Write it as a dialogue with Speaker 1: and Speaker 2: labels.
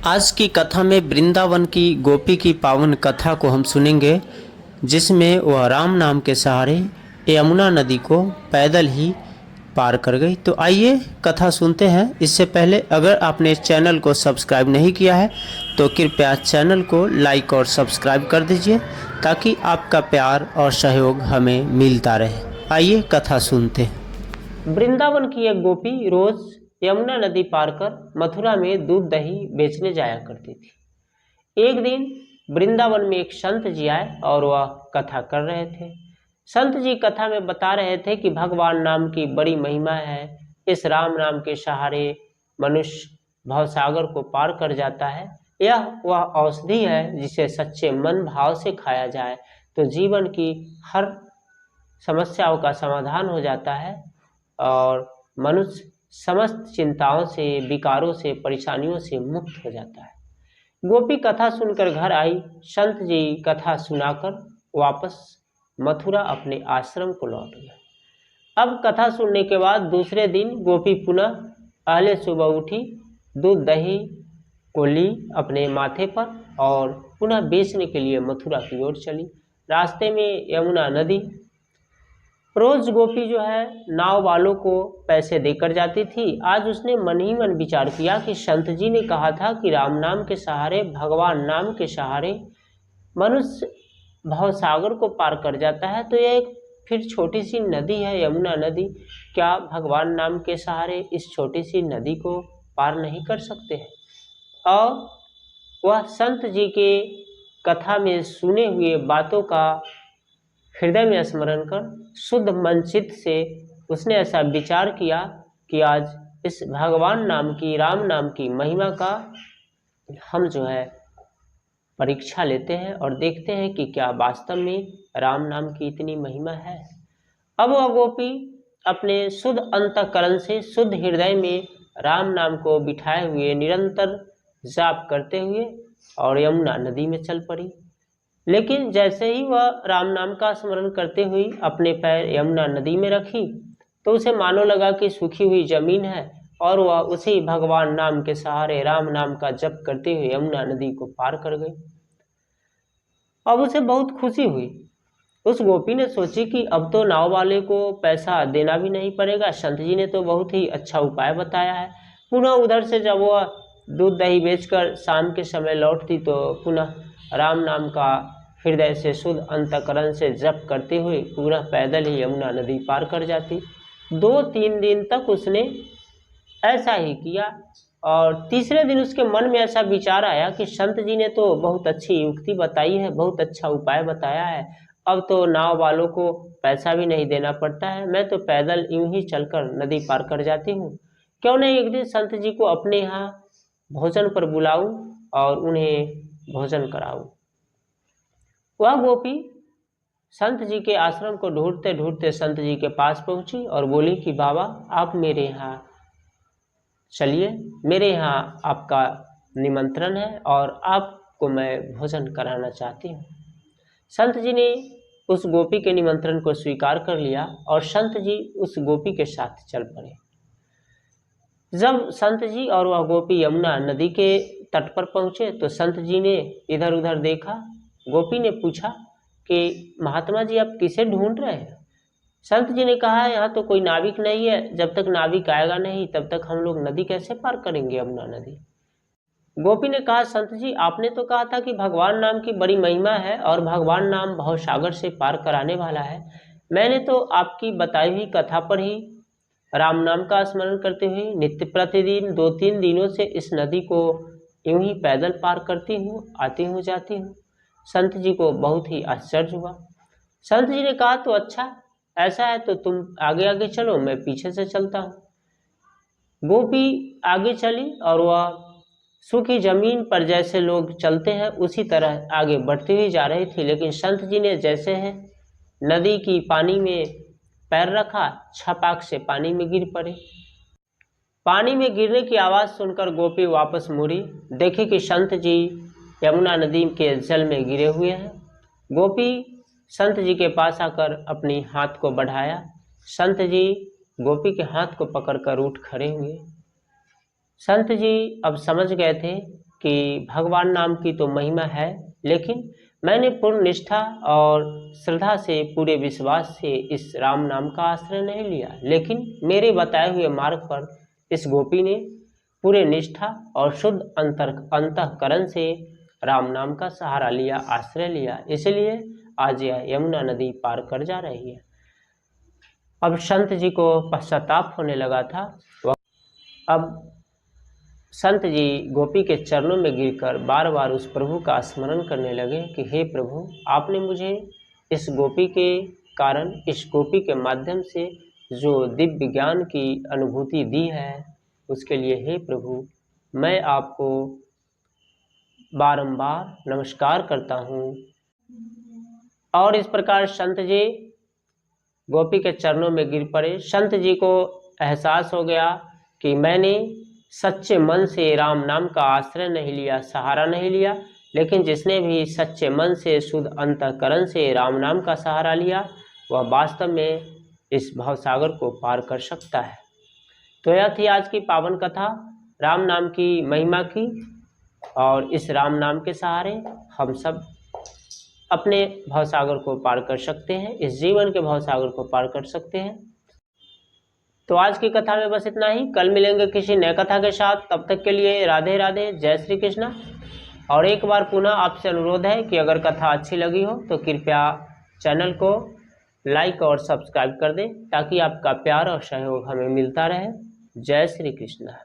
Speaker 1: आज की कथा में वृंदावन की गोपी की पावन कथा को हम सुनेंगे, जिसमें वह राम नाम के सहारे यमुना नदी को पैदल ही पार कर गई। तो आइए कथा सुनते हैं। इससे पहले अगर आपने इस चैनल को सब्सक्राइब नहीं किया है तो कृपया चैनल को लाइक और सब्सक्राइब कर दीजिए, ताकि आपका प्यार और सहयोग हमें मिलता रहे। आइए कथा सुनते हैं। वृंदावन की एक गोपी रोज यमुना नदी पार कर मथुरा में दूध दही बेचने जाया करती थी। एक दिन वृंदावन में एक संत जी आए और वह कथा कर रहे थे। संत जी कथा में बता रहे थे कि भगवान नाम की बड़ी महिमा है। इस राम नाम के सहारे मनुष्य भवसागर को पार कर जाता है। यह वह औषधि है जिसे सच्चे मन भाव से खाया जाए तो जीवन की हर समस्याओं का समाधान हो जाता है और मनुष्य समस्त चिंताओं से, विकारों से, परेशानियों से मुक्त हो जाता है। गोपी कथा सुनकर घर आई। संत जी कथा सुनाकर वापस मथुरा अपने आश्रम को लौट गए। अब कथा सुनने के बाद दूसरे दिन गोपी पुनः पहले सुबह उठी, दूध दही को ली अपने माथे पर और पुनः बेचने के लिए मथुरा की ओर चली। रास्ते में यमुना नदी, रोज गोपी जो है नाव वालों को पैसे देकर जाती थी। आज उसने मन ही मन विचार किया कि संत जी ने कहा था कि राम नाम के सहारे, भगवान नाम के सहारे मनुष्य भवसागर को पार कर जाता है। तो यह एक फिर छोटी सी नदी है, यमुना नदी, क्या भगवान नाम के सहारे इस छोटी सी नदी को पार नहीं कर सकते हैं? और वह संत जी के कथा में सुने हुए बातों का हृदय में स्मरण कर शुद्ध मन चित्त से उसने ऐसा विचार किया कि आज इस भगवान नाम की, राम नाम की महिमा का हम जो है परीक्षा लेते हैं और देखते हैं कि क्या वास्तव में राम नाम की इतनी महिमा है। अब वह गोपी अपने शुद्ध अंतःकरण से, शुद्ध हृदय में राम नाम को बिठाए हुए निरंतर जाप करते हुए और यमुना नदी में चल पड़ी। लेकिन जैसे ही वह राम नाम का स्मरण करते हुए अपने पैर यमुना नदी में रखी तो उसे मानो लगा कि सूखी हुई जमीन है और वह उसी भगवान नाम के सहारे राम नाम का जप करते हुए यमुना नदी को पार कर गई। अब उसे बहुत खुशी हुई। उस गोपी ने सोची कि अब तो नाव वाले को पैसा देना भी नहीं पड़ेगा, संत जी ने तो बहुत ही अच्छा उपाय बताया है। पुनः उधर से जब वह दूध दही बेचकर शाम के समय लौटती तो पुनः राम नाम का हृदय से, शुद्ध अंतःकरण से जप करते हुए पूरा पैदल ही यमुना नदी पार कर जाती। 2-3 दिन तक उसने ऐसा ही किया और तीसरे दिन उसके मन में ऐसा विचार आया कि संत जी ने तो बहुत अच्छी युक्ति बताई है, बहुत अच्छा उपाय बताया है। अब तो नाव वालों को पैसा भी नहीं देना पड़ता है, मैं तो पैदल यूं ही चलकर नदी पार कर जाती हूँ। क्यों नहीं एक दिन संत जी को अपने यहाँ भोजन पर बुलाऊं और उन्हें भोजन कराऊं। वह गोपी संत जी के आश्रम को ढूंढते ढूंढते संत जी के पास पहुंची और बोली कि बाबा, आप मेरे यहाँ चलिए, मेरे यहाँ आपका निमंत्रण है और आपको मैं भोजन कराना चाहती हूँ। संत जी ने उस गोपी के निमंत्रण को स्वीकार कर लिया और संत जी उस गोपी के साथ चल पड़े। जब संत जी और वह गोपी यमुना नदी के तट पर पहुंचे तो संत जी ने इधर उधर देखा। गोपी ने पूछा कि महात्मा जी, आप किसे ढूंढ रहे हैं? संत जी ने कहा, यहाँ तो कोई नाविक नहीं है, जब तक नाविक आएगा नहीं तब तक हम लोग नदी कैसे पार करेंगे, यमुना नदी। गोपी ने कहा, संत जी आपने तो कहा था कि भगवान नाम की बड़ी महिमा है और भगवान नाम भवसागर से पार कराने वाला है। मैंने तो आपकी बताई हुई कथा पर ही राम नाम का स्मरण करते हुए नित्य प्रतिदिन 2-3 दिनों से इस नदी को यूं ही पैदल पार करती हूँ, आती हूँ, जाती हूँ। संत जी को बहुत ही आश्चर्य हुआ। संत जी ने कहा, तो अच्छा ऐसा है तो तुम आगे आगे चलो, मैं पीछे से चलता हूँ। गोपी आगे चली और वह सूखी जमीन पर जैसे लोग चलते हैं उसी तरह आगे बढ़ती हुई जा रही थी। लेकिन संत जी ने जैसे है नदी की पानी में पैर रखा, छपाक से पानी में गिर पड़े। पानी में गिरने की आवाज़ सुनकर गोपी वापस मुड़ी, देखी कि संत जी यमुना नदी के जल में गिरे हुए हैं। गोपी संत जी के पास आकर अपनी हाथ को बढ़ाया। संत जी गोपी के हाथ को पकड़कर उठ खड़े हुए। संत जी अब समझ गए थे कि भगवान नाम की तो महिमा है, लेकिन मैंने पूर्ण निष्ठा और श्रद्धा से, पूरे विश्वास से इस राम नाम का आश्रय नहीं लिया। लेकिन मेरे बताए हुए मार्ग पर इस गोपी ने पूरे निष्ठा और शुद्ध अंतःकरण से राम नाम का सहारा लिया, आश्रय लिया, इसलिए आज यह यमुना नदी पार कर जा रही है। अब संत जी को पश्चाताप होने लगा था। अब संत जी गोपी के चरणों में गिरकर बार बार उस प्रभु का स्मरण करने लगे कि हे प्रभु, आपने मुझे इस गोपी के कारण, इस गोपी के माध्यम से जो दिव्य ज्ञान की अनुभूति दी है, उसके लिए हे प्रभु मैं आपको बारंबार नमस्कार करता हूँ। और इस प्रकार संत जी गोपी के चरणों में गिर पड़े। संत जी को एहसास हो गया कि मैंने सच्चे मन से राम नाम का आश्रय नहीं लिया, सहारा नहीं लिया, लेकिन जिसने भी सच्चे मन से, शुद्ध अंतःकरण से राम नाम का सहारा लिया, वह वास्तव में इस भवसागर को पार कर सकता है। तो यह थी आज की पावन कथा राम नाम की महिमा की, और इस राम नाम के सहारे हम सब अपने भवसागर को पार कर सकते हैं, इस जीवन के भवसागर को पार कर सकते हैं। तो आज की कथा में बस इतना ही। कल मिलेंगे किसी नए कथा के साथ। तब तक के लिए राधे राधे, जय श्री कृष्णा। और एक बार पुनः आपसे अनुरोध है कि अगर कथा अच्छी लगी हो तो कृपया चैनल को लाइक और सब्सक्राइब कर दें, ताकि आपका प्यार और सहयोग हमें मिलता रहे। जय श्री कृष्णा।